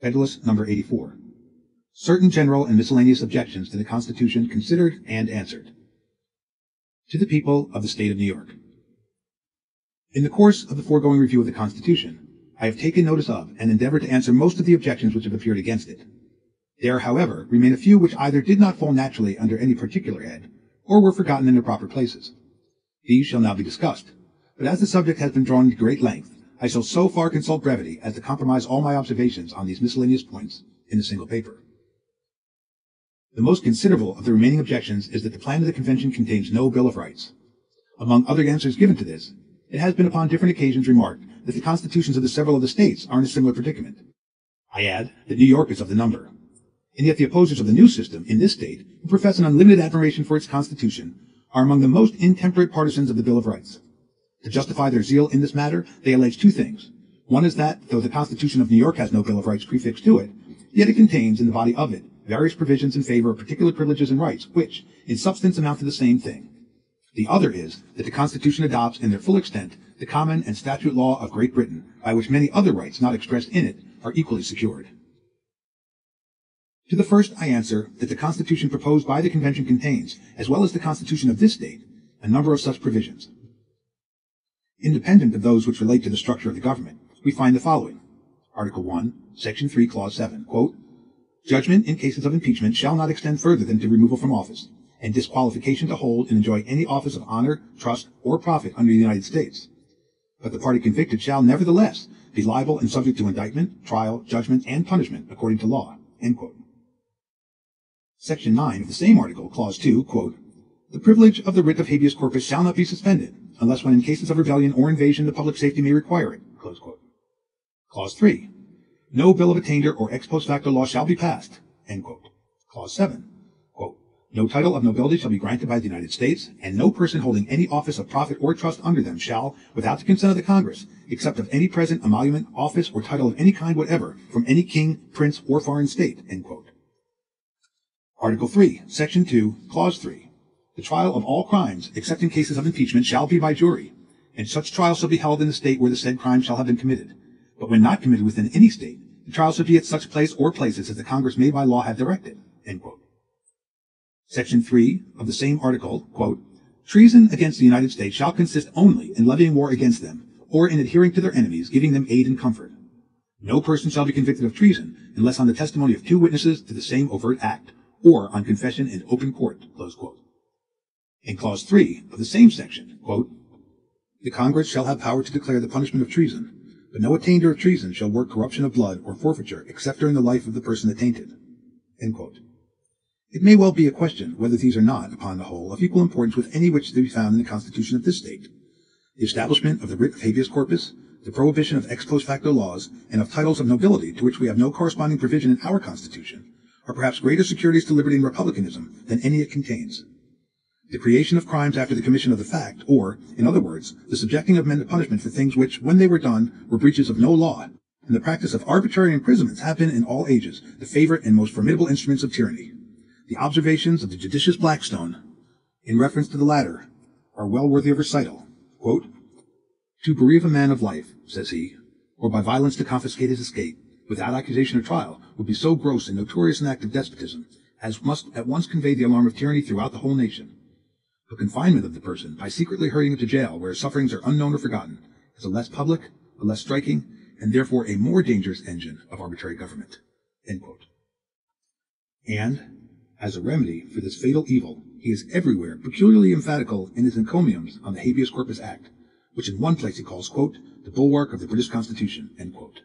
Federalist Number 84. Certain general and miscellaneous objections to the Constitution considered and answered. To the people of the State of New York. In the course of the foregoing review of the Constitution, I have taken notice of and endeavored to answer most of the objections which have appeared against it. There, however, remain a few which either did not fall naturally under any particular head, or were forgotten in their proper places. These shall now be discussed, but as the subject has been drawn to great length, I shall so far consult brevity as to compromise all my observations on these miscellaneous points in a single paper. The most considerable of the remaining objections is that the plan of the Convention contains no Bill of Rights. Among other answers given to this, it has been upon different occasions remarked that the constitutions of the several of the states are in a similar predicament. I add that New York is of the number. And yet the opposers of the new system in this state, who profess an unlimited admiration for its constitution, are among the most intemperate partisans of the Bill of Rights. To justify their zeal in this matter, they allege two things. One is that, though the Constitution of New York has no Bill of Rights prefixed to it, yet it contains, in the body of it, various provisions in favor of particular privileges and rights, which, in substance, amount to the same thing. The other is that the Constitution adopts, in their full extent, the common and statute law of Great Britain, by which many other rights not expressed in it are equally secured. To the first I answer that the Constitution proposed by the Convention contains, as well as the Constitution of this state, a number of such provisions. Independent of those which relate to the structure of the government, we find the following. Article 1, Section 3, Clause 7, quote, "Judgment in cases of impeachment shall not extend further than to removal from office, and disqualification to hold and enjoy any office of honor, trust, or profit under the United States. But the party convicted shall nevertheless be liable and subject to indictment, trial, judgment, and punishment according to law." End quote. Section 9 of the same article, Clause 2, quote, "The privilege of the writ of habeas corpus shall not be suspended, unless when in cases of rebellion or invasion the public safety may require it." Close quote. Clause 3. "No bill of attainder or ex post facto law shall be passed." End quote. Clause 7. Quote, "No title of nobility shall be granted by the United States, and no person holding any office of profit or trust under them shall, without the consent of the Congress, accept of any present, emolument, office, or title of any kind whatever from any king, prince, or foreign state." End quote. Article 3, Section 2, Clause 3. "The trial of all crimes, except in cases of impeachment, shall be by jury, and such trial shall be held in the state where the said crime shall have been committed. But when not committed within any state, the trial shall be at such place or places as the Congress may by law have directed." End quote. Section 3 of the same article, quote, "Treason against the United States shall consist only in levying war against them, or in adhering to their enemies, giving them aid and comfort. No person shall be convicted of treason unless on the testimony of two witnesses to the same overt act, or on confession in open court." Close quote. In Clause 3 of the same section, quote, "The Congress shall have power to declare the punishment of treason, but no attainder of treason shall work corruption of blood or forfeiture except during the life of the person attainted." End quote. It may well be a question whether these are not, upon the whole, of equal importance with any which to be found in the Constitution of this state. The establishment of the writ of habeas corpus, the prohibition of ex post facto laws, and of titles of nobility, to which we have no corresponding provision in our Constitution, are perhaps greater securities to liberty and republicanism than any it contains. The creation of crimes after the commission of the fact, or, in other words, the subjecting of men to punishment for things which, when they were done, were breaches of no law, and the practice of arbitrary imprisonments have been, in all ages, the favorite and most formidable instruments of tyranny. The observations of the judicious Blackstone, in reference to the latter, are well worthy of recital. Quote, "To bereave a man of life," says he, "or by violence to confiscate his estate, without accusation or trial, would be so gross and notorious an act of despotism, as must at once convey the alarm of tyranny throughout the whole nation. The confinement of the person, by secretly hurrying him to jail where his sufferings are unknown or forgotten, is a less public, a less striking, and therefore a more dangerous engine of arbitrary government." End quote. And, as a remedy for this fatal evil, he is everywhere peculiarly emphatical in his encomiums on the Habeas Corpus Act, which in one place he calls, quote, "the bulwark of the British Constitution." End quote.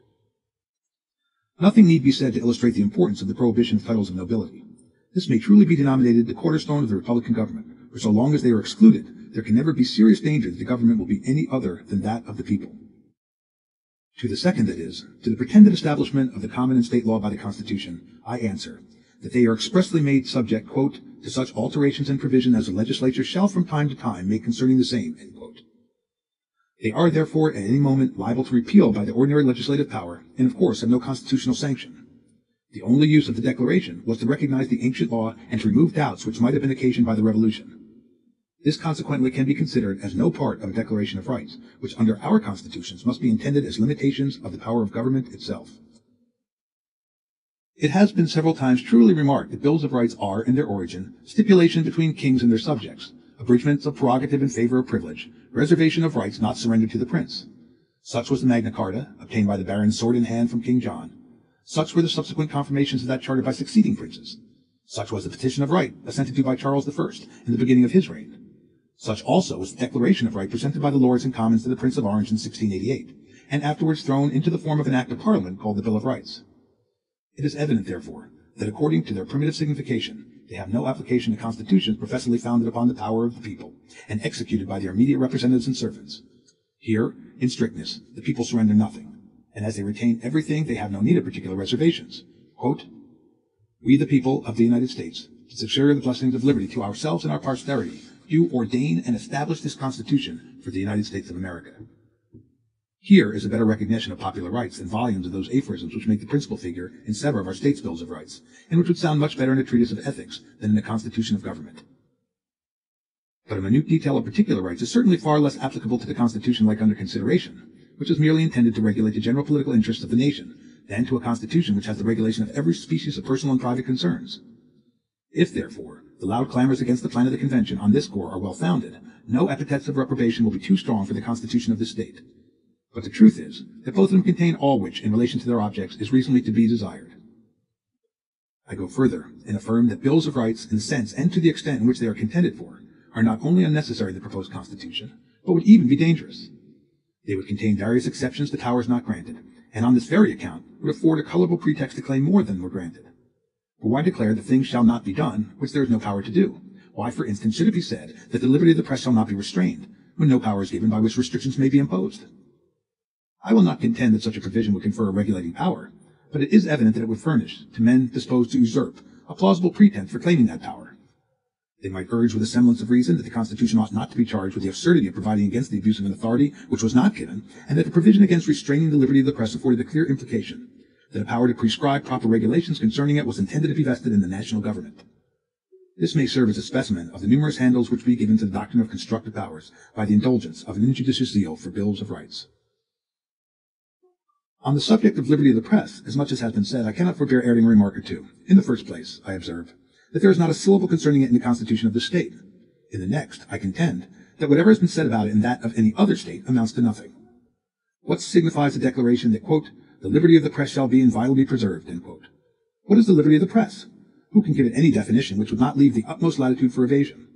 Nothing need be said to illustrate the importance of the prohibition of titles of nobility. This may truly be denominated the cornerstone of the Republican government, for so long as they are excluded, there can never be serious danger that the government will be any other than that of the people. To the second, that is, to the pretended establishment of the common and state law by the Constitution, I answer that they are expressly made subject, quote, "to such alterations and provision as the legislature shall from time to time make concerning the same." End quote. They are therefore at any moment liable to repeal by the ordinary legislative power, and of course have no constitutional sanction. The only use of the Declaration was to recognize the ancient law and to remove doubts which might have been occasioned by the Revolution. This consequently can be considered as no part of a Declaration of Rights, which under our constitutions must be intended as limitations of the power of government itself. It has been several times truly remarked that bills of rights are, in their origin, stipulation between kings and their subjects, abridgments of prerogative in favor of privilege, reservation of rights not surrendered to the prince. Such was the Magna Carta, obtained by the barons sword in hand from King John. Such were the subsequent confirmations of that charter by succeeding princes. Such was the Petition of Right, assented to by Charles I in the beginning of his reign. Such also was the Declaration of Right presented by the Lords and Commons to the Prince of Orange in 1688, and afterwards thrown into the form of an Act of Parliament called the Bill of Rights. It is evident, therefore, that according to their primitive signification, they have no application to constitutions professedly founded upon the power of the people, and executed by their immediate representatives and servants. Here, in strictness, the people surrender nothing, and as they retain everything, they have no need of particular reservations. Quote, "We, the people of the United States, to secure the blessings of liberty to ourselves and our posterity, do ordain and establish this Constitution for the United States of America." Here is a better recognition of popular rights than volumes of those aphorisms which make the principal figure in several of our states' bills of rights, and which would sound much better in a treatise of ethics than in a constitution of government. But a minute detail of particular rights is certainly far less applicable to the Constitution like under consideration, which is merely intended to regulate the general political interests of the nation, than to a Constitution which has the regulation of every species of personal and private concerns. If, therefore, the loud clamors against the plan of the Convention on this score are well founded, no epithets of reprobation will be too strong for the Constitution of this state. But the truth is that both of them contain all which, in relation to their objects, is reasonably to be desired. I go further, and affirm that bills of rights, in the sense and to the extent in which they are contended for, are not only unnecessary in the proposed Constitution, but would even be dangerous. They would contain various exceptions to powers not granted, and on this very account would afford a colorable pretext to claim more than were granted. For why declare that things shall not be done, which there is no power to do? Why, for instance, should it be said that the liberty of the press shall not be restrained, when no power is given by which restrictions may be imposed? I will not contend that such a provision would confer a regulating power, but it is evident that it would furnish, to men disposed to usurp, a plausible pretense for claiming that power. They might urge with a semblance of reason that the Constitution ought not to be charged with the absurdity of providing against the abuse of an authority which was not given, and that the provision against restraining the liberty of the press afforded the clear implication that a power to prescribe proper regulations concerning it was intended to be vested in the national government. This may serve as a specimen of the numerous handles which be given to the doctrine of constructive powers by the indulgence of an injudicious zeal for bills of rights. On the subject of liberty of the press, as much as has been said, I cannot forbear adding a remark or two. In the first place, I observe that there is not a syllable concerning it in the Constitution of the state. In the next, I contend that whatever has been said about it in that of any other state amounts to nothing. What signifies the declaration that, quote, "the liberty of the press shall be inviolably preserved," end quote? What is the liberty of the press? Who can give it any definition which would not leave the utmost latitude for evasion?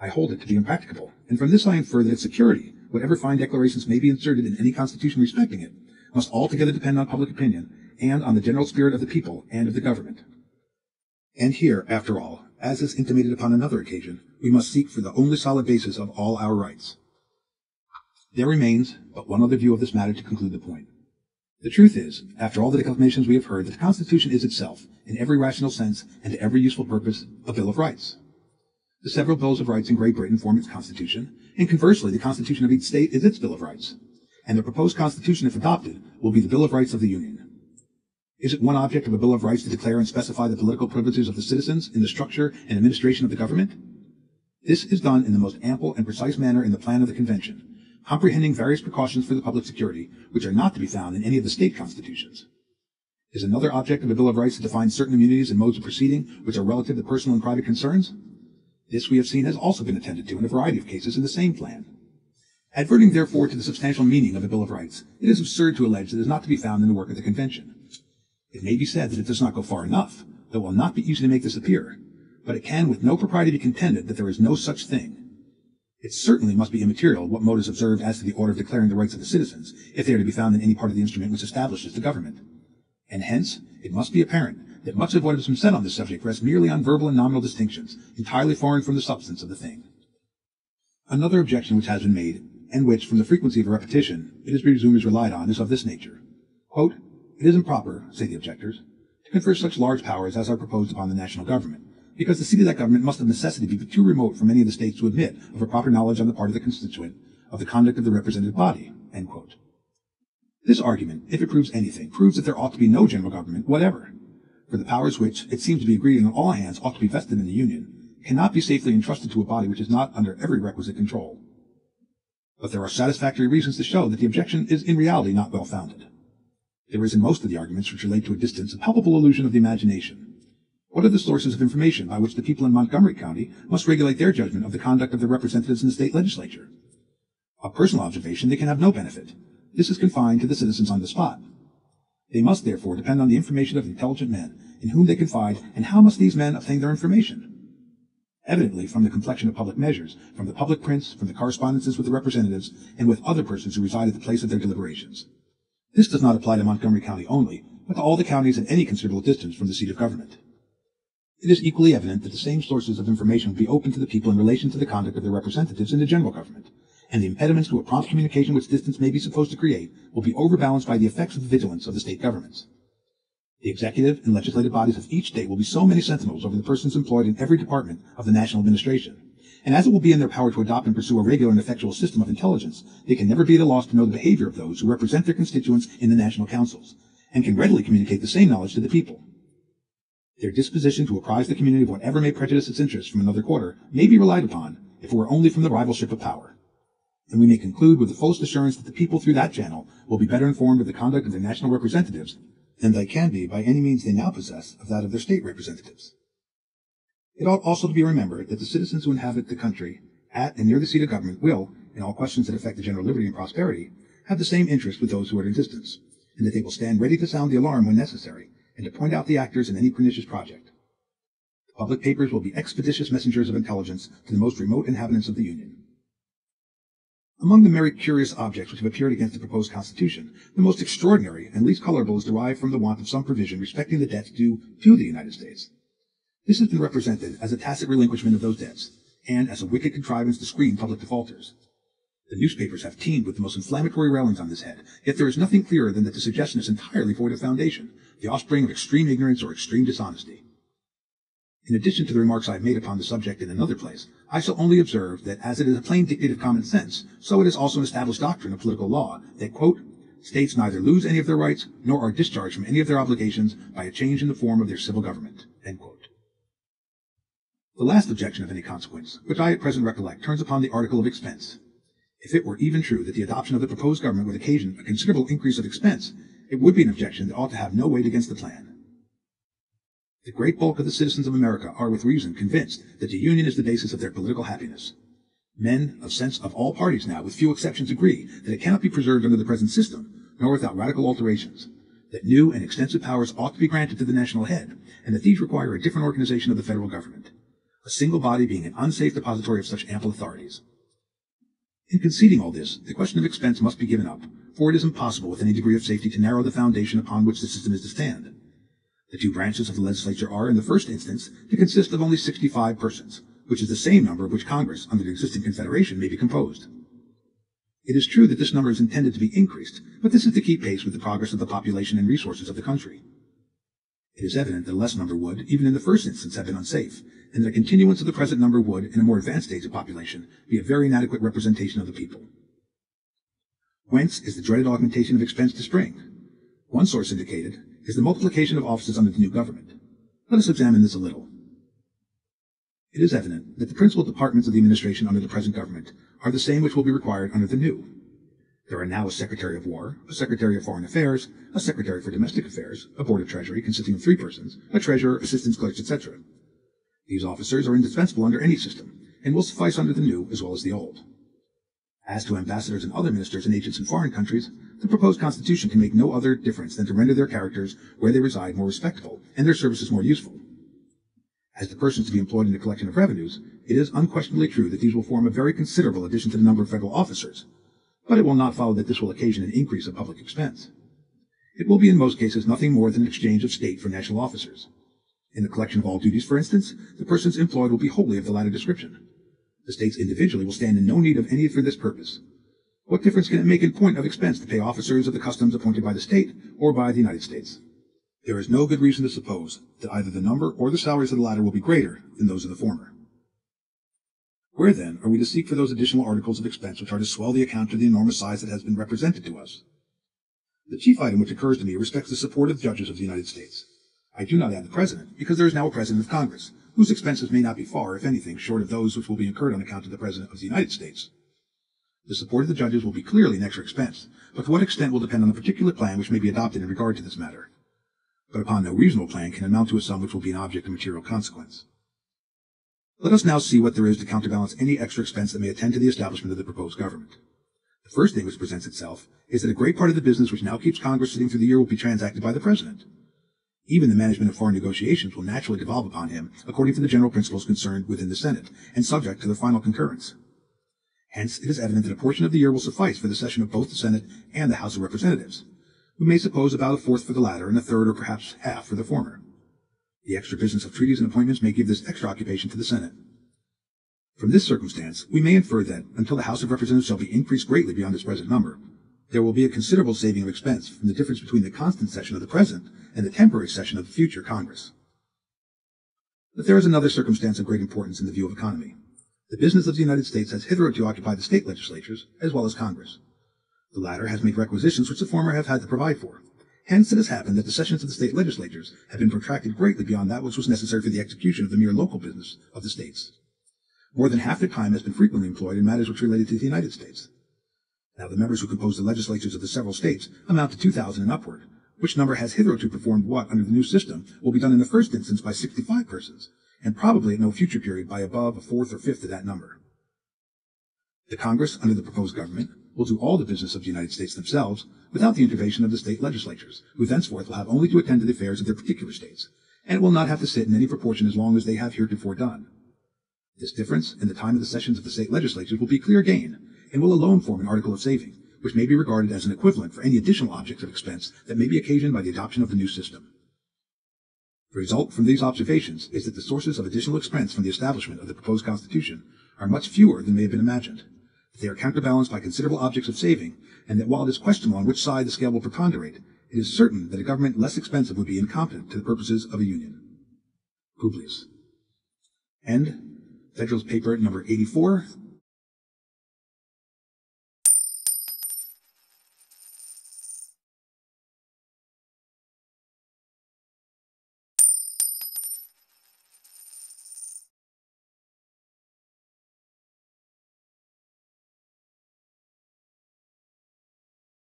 I hold it to be impracticable, and from this I infer that its security, whatever fine declarations may be inserted in any constitution respecting it, must altogether depend on public opinion, and on the general spirit of the people and of the government. And here, after all, as is intimated upon another occasion, we must seek for the only solid basis of all our rights. There remains but one other view of this matter to conclude the point. The truth is, after all the declamations we have heard, that the Constitution is itself, in every rational sense and to every useful purpose, a Bill of Rights. The several Bills of Rights in Great Britain form its Constitution, and conversely, the Constitution of each state is its Bill of Rights. And the proposed Constitution, if adopted, will be the Bill of Rights of the Union. Is it one object of a Bill of Rights to declare and specify the political privileges of the citizens in the structure and administration of the government? This is done in the most ample and precise manner in the plan of the Convention, comprehending various precautions for the public security, which are not to be found in any of the state constitutions. Is another object of a Bill of Rights to define certain immunities and modes of proceeding which are relative to personal and private concerns? This, we have seen, has also been attended to in a variety of cases in the same plan. Adverting, therefore, to the substantial meaning of a Bill of Rights, it is absurd to allege that it is not to be found in the work of the Convention. It may be said that it does not go far enough, though it will not be easy to make this appear, but it can with no propriety be contended that there is no such thing. It certainly must be immaterial what mode is observed as to the order of declaring the rights of the citizens, if they are to be found in any part of the instrument which establishes the government. And hence, it must be apparent that much of what has been said on this subject rests merely on verbal and nominal distinctions, entirely foreign from the substance of the thing. Another objection which has been made, and which, from the frequency of repetition, it is presumed is relied on, is of this nature. Quote, "It is improper," say the objectors, "to confer such large powers as are proposed upon the national government, because the seat of that government must of necessity be too remote from any of the states to admit of a proper knowledge on the part of the constituent of the conduct of the representative body." End quote. This argument, if it proves anything, proves that there ought to be no general government whatever, for the powers which, it seems to be agreed on all hands, ought to be vested in the Union, cannot be safely entrusted to a body which is not under every requisite control. But there are satisfactory reasons to show that the objection is in reality not well founded. There is in most of the arguments which relate to a distance a palpable illusion of the imagination. What are the sources of information by which the people in Montgomery County must regulate their judgment of the conduct of their representatives in the state legislature? Of personal observation they can have no benefit. This is confined to the citizens on the spot. They must therefore depend on the information of intelligent men, in whom they confide, and how must these men obtain their information? Evidently from the complexion of public measures, from the public prints, from the correspondences with the representatives, and with other persons who reside at the place of their deliberations. This does not apply to Montgomery County only, but to all the counties at any considerable distance from the seat of government. It is equally evident that the same sources of information will be open to the people in relation to the conduct of their representatives in the general government, and the impediments to a prompt communication which distance may be supposed to create will be overbalanced by the effects of the vigilance of the state governments. The executive and legislative bodies of each state will be so many sentinels over the persons employed in every department of the national administration, and as it will be in their power to adopt and pursue a regular and effectual system of intelligence, they can never be at a loss to know the behavior of those who represent their constituents in the national councils, and can readily communicate the same knowledge to the people. Their disposition to apprise the community of whatever may prejudice its interests from another quarter may be relied upon, if it were only from the rivalship of power. And we may conclude with the fullest assurance that the people through that channel will be better informed of the conduct of their national representatives than they can be by any means they now possess of that of their state representatives. It ought also to be remembered that the citizens who inhabit the country at and near the seat of government will, in all questions that affect the general liberty and prosperity, have the same interest with those who are at a distance, and that they will stand ready to sound the alarm when necessary, and to point out the actors in any pernicious project. The public papers will be expeditious messengers of intelligence to the most remote inhabitants of the Union. Among the many curious objects which have appeared against the proposed Constitution, the most extraordinary and least colorable is derived from the want of some provision respecting the debts due to the United States. This has been represented as a tacit relinquishment of those debts, and as a wicked contrivance to screen public defaulters. The newspapers have teemed with the most inflammatory railings on this head, yet there is nothing clearer than that the suggestion is entirely void of foundation, the offspring of extreme ignorance or extreme dishonesty. In addition to the remarks I have made upon the subject in another place, I shall only observe that as it is a plain dictate of common sense, so it is also an established doctrine of political law that, quote, states neither lose any of their rights nor are discharged from any of their obligations by a change in the form of their civil government, end quote. The last objection of any consequence, which I at present recollect, turns upon the article of expense. If it were even true that the adoption of the proposed government would occasion a considerable increase of expense, it would be an objection that ought to have no weight against the plan. The great bulk of the citizens of America are with reason convinced that the Union is the basis of their political happiness. Men of sense of all parties now, with few exceptions, agree that it cannot be preserved under the present system, nor without radical alterations, that new and extensive powers ought to be granted to the national head, and that these require a different organization of the federal government, a single body being an unsafe depository of such ample authorities. In conceding all this, the question of expense must be given up, for it is impossible with any degree of safety to narrow the foundation upon which the system is to stand. The two branches of the legislature are, in the first instance, to consist of only 65 persons, which is the same number of which Congress, under the existing Confederation, may be composed. It is true that this number is intended to be increased, but this is to keep pace with the progress of the population and resources of the country. It is evident that a less number would, even in the first instance, have been unsafe, and that a continuance of the present number would, in a more advanced stage of population, be a very inadequate representation of the people. Whence is the dreaded augmentation of expense to spring? One source indicated is the multiplication of offices under the new government. Let us examine this a little. It is evident that the principal departments of the administration under the present government are the same which will be required under the new. There are now a Secretary of War, a Secretary of Foreign Affairs, a Secretary for Domestic Affairs, a Board of Treasury consisting of 3 persons, a Treasurer, assistants, clerks, etc. These officers are indispensable under any system, and will suffice under the new as well as the old. As to ambassadors and other ministers and agents in foreign countries, the proposed Constitution can make no other difference than to render their characters where they reside more respectable, and their services more useful. As to persons to be employed in the collection of revenues, it is unquestionably true that these will form a very considerable addition to the number of federal officers, but it will not follow that this will occasion an increase of public expense. It will be in most cases nothing more than an exchange of state for national officers. In the collection of all duties, for instance, the persons employed will be wholly of the latter description. The states individually will stand in no need of any for this purpose. What difference can it make in point of expense to pay officers of the customs appointed by the state or by the United States? There is no good reason to suppose that either the number or the salaries of the latter will be greater than those of the former. Where, then, are we to seek for those additional articles of expense which are to swell the account to the enormous size that has been represented to us? The chief item which occurs to me respects the support of judges of the United States. I do not add the President, because there is now a President of Congress, whose expenses may not be far, if anything, short of those which will be incurred on account of the President of the United States. The support of the judges will be clearly an extra expense, but to what extent will depend on the particular plan which may be adopted in regard to this matter. But upon no reasonable plan can amount to a sum which will be an object of material consequence. Let us now see what there is to counterbalance any extra expense that may attend to the establishment of the proposed government. The first thing which presents itself is that a great part of the business which now keeps Congress sitting through the year will be transacted by the President. Even the management of foreign negotiations will naturally devolve upon him according to the general principles concerned within the Senate and subject to their final concurrence. Hence, it is evident that a portion of the year will suffice for the session of both the Senate and the House of Representatives. We may suppose about a fourth for the latter and a third or perhaps half for the former. The extra business of treaties and appointments may give this extra occupation to the Senate. From this circumstance, we may infer that, until the House of Representatives shall be increased greatly beyond its present number, there will be a considerable saving of expense from the difference between the constant session of the present and the temporary session of the future Congress. But there is another circumstance of great importance in the view of economy. The business of the United States has hitherto occupied the state legislatures as well as Congress. The latter has made requisitions which the former have had to provide for. Hence it has happened that the sessions of the state legislatures have been protracted greatly beyond that which was necessary for the execution of the mere local business of the states. More than half their time has been frequently employed in matters which related to the United States. Now the members who compose the legislatures of the several states amount to 2,000 and upward, which number has hitherto performed what, under the new system, will be done in the first instance by 65 persons, and probably at no future period by above a fourth or fifth of that number. The Congress, under the proposed government, will do all the business of the United States themselves, without the intervention of the state legislatures, who thenceforth will have only to attend to the affairs of their particular states, and will not have to sit in any proportion as long as they have heretofore done. This difference in the time of the sessions of the state legislatures will be clear gain, and will alone form an article of saving, which may be regarded as an equivalent for any additional objects of expense that may be occasioned by the adoption of the new system. The result from these observations is that the sources of additional expense from the establishment of the proposed Constitution are much fewer than may have been imagined, that they are counterbalanced by considerable objects of saving, and that while it is questionable on which side the scale will preponderate, it is certain that a government less expensive would be incompetent to the purposes of a union. Publius. End Federalist Paper number 84,